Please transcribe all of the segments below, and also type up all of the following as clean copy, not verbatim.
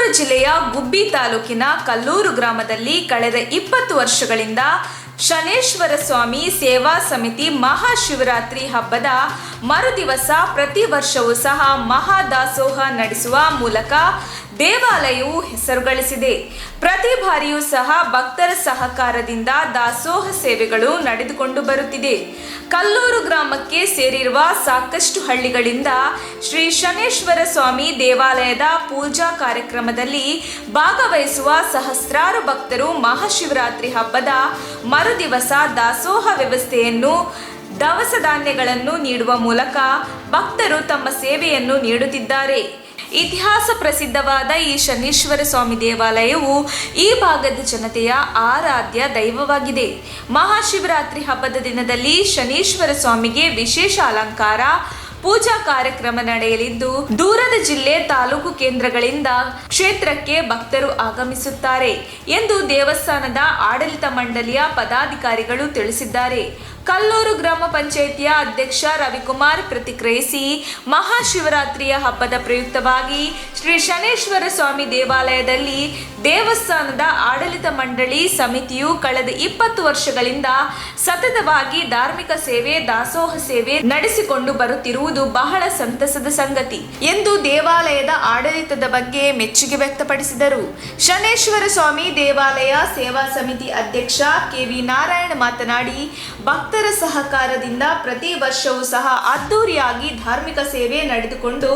ಕಣ್ಣೂರು ಜಿಲ್ಲೆಯ ಗುಬ್ಬಿ ತಾಲೂಕಿನ ಕಲ್ಲೂರು ಗ್ರಾಮದಲ್ಲಿ ಕಳೆದ 20 ವರ್ಷಗಳಿಂದ ಶನೇಶ್ವರ ಸ್ವಾಮಿ ಸೇವಾ ಸಮಿತಿ ಮಹಾಶಿವರಾತ್ರಿ ಹಬ್ಬದ ಮರುದಿವಸ ಪ್ರತಿ ವರ್ಷವೂ ಸಹ ಮಹಾದಾಸೋಹ ನಡೆಸುವ ಮೂಲಕ ದೇವಾಲಯವು ಹೆಸರುಗಳಿಸಿದೆ. ಪ್ರತಿ ಬಾರಿಯೂ ಸಹ ಭಕ್ತರ ಸಹಕಾರದಿಂದ ದಾಸೋಹ ಸೇವೆಗಳು ನಡೆದುಕೊಂಡು ಬರುತ್ತಿದೆ. ಕಲ್ಲೂರು ಗ್ರಾಮಕ್ಕೆ ಸೇರಿರುವ ಸಾಕಷ್ಟು ಹಳ್ಳಿಗಳಿಂದ ಶ್ರೀ ಶನೇಶ್ವರ ಸ್ವಾಮಿ ದೇವಾಲಯದ ಪೂಜಾ ಕಾರ್ಯಕ್ರಮದಲ್ಲಿ ಭಾಗವಹಿಸುವ ಸಹಸ್ರಾರು ಭಕ್ತರು ಮಹಾಶಿವರಾತ್ರಿ ಹಬ್ಬದ ಮರುದಿವಸ ದಾಸೋಹ ವ್ಯವಸ್ಥೆಯನ್ನು ದವಸ ಧಾನ್ಯಗಳನ್ನು ನೀಡುವ ಮೂಲಕ ಭಕ್ತರು ತಮ್ಮ ಸೇವೆಯನ್ನು ನೀಡುತ್ತಿದ್ದಾರೆ. ಇತಿಹಾಸ ಪ್ರಸಿದ್ಧವಾದ ಈ ಶನೀಶ್ವರ ಸ್ವಾಮಿ ದೇವಾಲಯವು ಈ ಭಾಗದ ಜನತೆಯ ಆರಾಧ್ಯ ದೈವವಾಗಿದೆ. ಮಹಾಶಿವರಾತ್ರಿ ಹಬ್ಬದ ದಿನದಲ್ಲಿ ಶನೀಶ್ವರ ಸ್ವಾಮಿಗೆ ವಿಶೇಷ ಅಲಂಕಾರ ಪೂಜಾ ಕಾರ್ಯಕ್ರಮ ನಡೆಯಲಿದ್ದು, ದೂರದ ಜಿಲ್ಲೆ ತಾಲೂಕು ಕೇಂದ್ರಗಳಿಂದ ಕ್ಷೇತ್ರಕ್ಕೆ ಭಕ್ತರು ಆಗಮಿಸುತ್ತಾರೆ ಎಂದು ದೇವಸ್ಥಾನದ ಆಡಳಿತ ಮಂಡಳಿಯ ಪದಾಧಿಕಾರಿಗಳು ತಿಳಿಸಿದ್ದಾರೆ. ಕಲ್ಲೂರು ಗ್ರಾಮ ಪಂಚಾಯಿತಿಯ ಅಧ್ಯಕ್ಷ ರವಿಕುಮಾರ್ ಪ್ರತಿಕ್ರಿಯಿಸಿ, ಮಹಾಶಿವರಾತ್ರಿಯ ಹಬ್ಬದ ಪ್ರಯುಕ್ತವಾಗಿ ಶ್ರೀ ಶನೇಶ್ವರ ಸ್ವಾಮಿ ದೇವಾಲಯದಲ್ಲಿ ದೇವಸ್ಥಾನದ ಆಡಳಿತ ಮಂಡಳಿ ಸಮಿತಿಯು ಕಳೆದ 20 ವರ್ಷಗಳಿಂದ ಸತತವಾಗಿ ಧಾರ್ಮಿಕ ಸೇವೆ ದಾಸೋಹ ಸೇವೆ ನಡೆಸಿಕೊಂಡು ಬರುತ್ತಿರುವುದು ಬಹಳ ಸಂತಸದ ಸಂಗತಿ ಎಂದು ದೇವಾಲಯದ ಆಡಳಿತದ ಬಗ್ಗೆ ಮೆಚ್ಚುಗೆ ವ್ಯಕ್ತಪಡಿಸಿದರು. ಶನೇಶ್ವರ ಸ್ವಾಮಿ ದೇವಾಲಯ ಸೇವಾ ಸಮಿತಿ ಅಧ್ಯಕ್ಷ ಕೆ.ವಿ. ನಾರಾಯಣ ಮಾತನಾಡಿ, ಭಕ್ತರ ಸಹಕಾರದಿಂದ ಪ್ರತಿ ವರ್ಷವೂ ಸಹ ಅದ್ದೂರಿಯಾಗಿ ಧಾರ್ಮಿಕ ಸೇವೆ ನಡೆದುಕೊಂಡು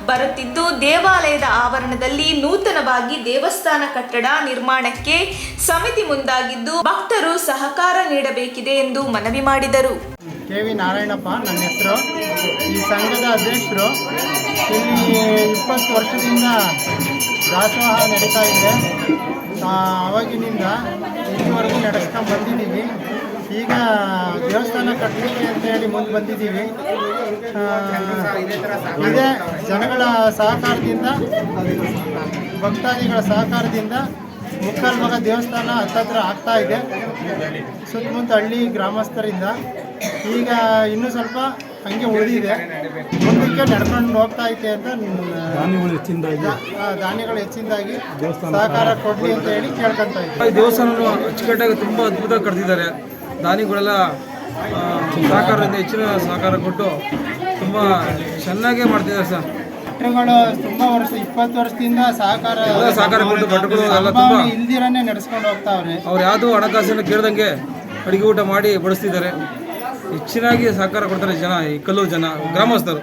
ಬರುತ್ತಿದ್ದು, ದೇವಾಲಯದ ಆವರಣದಲ್ಲಿ ನೂತನವಾಗಿ ದೇವಸ್ಥಾನ ಕಟ್ಟಡ ನಿರ್ಮಾಣಕ್ಕೆ ಸಮಿತಿ ಮುಂದಾಗಿದ್ದು, ಭಕ್ತರು ಸಹಕಾರ ನೀಡಬೇಕಿದೆ ಎಂದು ಮನವಿ ಮಾಡಿದರು. ಕೆ.ವಿ. ನಾರಾಯಣಪ್ಪ ನನ್ನ ಹೆಸರು. ಈ ಸಂಘದ ಅಧ್ಯಕ್ಷರು. ಇಲ್ಲಿ 20 ವರ್ಷದಿಂದ ದಾಸೋಹ ನಡೀತಾ ಇದೆ. ಆವಾಗಿನಿಂದ ಇದುವರೆಗೂ ನಡೆಸ್ಕೊಂಡು ಬಂದಿದ್ದೀವಿ. ಈಗ ದೇವಸ್ಥಾನ ಕಟ್ಟಲಿಕ್ಕೆ ಅಂತೇಳಿ ಮುಂದೆ ಬಂದಿದ್ದೀವಿ. ಇದೇ ಜನಗಳ ಸಹಕಾರದಿಂದ, ಭಕ್ತಾದಿಗಳ ಸಹಕಾರದಿಂದ ಮುಕ್ಕಾಲು ಭಾಗ ದೇವಸ್ಥಾನ ಹತ್ತತ್ರ ಆಗ್ತಾ ಇದೆ. ಸುತ್ತಮುತ್ತ ಹಳ್ಳಿ ಗ್ರಾಮಸ್ಥರಿಂದ ಈಗ ಇನ್ನೂ ಸ್ವಲ್ಪ ಹಂಗೆ ಉಳಿದಿದೆ, ಮುಂದಕ್ಕೆ ನಡ್ಕೊಂಡು ಹೋಗ್ತಾ ಐತೆ ಅಂತ ದಾನಿಗಳು ಹೆಚ್ಚಿನದಾಗಿ ಸಹಕಾರ ಕೊಡಲಿ ಅಂತ ಹೇಳಿ ಕೇಳ್ಕೊಂತ ಇದ್ದೀವಿ. ದೇವಸ್ಥಾನ ಅಚ್ಚುಕಟ್ಟಾಗಿ ತುಂಬ ಅದ್ಭುತವಾಗಿ ಕಟ್ತಿದ್ದಾರೆ. ದಾನಿಗಳೆಲ್ಲ ಸಹಕಾರದಿಂದ ಹೆಚ್ಚಿನ ಸಹಕಾರ ಕೊಟ್ಟು ತುಂಬ ಚೆನ್ನಾಗೇ ಮಾಡ್ತಿದ್ದಾರೆ ಸರ್. ಭಟ್ರುಗಳು ತುಂಬ ವರ್ಷ 20 ವರ್ಷದಿಂದ ಸಹಕಾರ ಕೊಟ್ಟು ಭಟ್ರುಗಳು ಇಲ್ದಿರನ್ನೇ ನಡೆಸ್ಕೊಂಡು ಹೋಗ್ತಾವ್ರೆ. ಅವ್ರು ಯಾವುದೋ ಹಣಕಾಸನ್ನು ಕೇಳ್ದಂಗೆ ಅಡುಗೆ ಊಟ ಮಾಡಿ ಬಡಿಸ್ತಿದ್ದಾರೆ. ಹೆಚ್ಚಿನಾಗಿ ಸಹಕಾರ ಕೊಡ್ತಾರೆ ಜನ, ಈ ಕಲ್ಲೂರು ಜನ ಗ್ರಾಮಸ್ಥರು.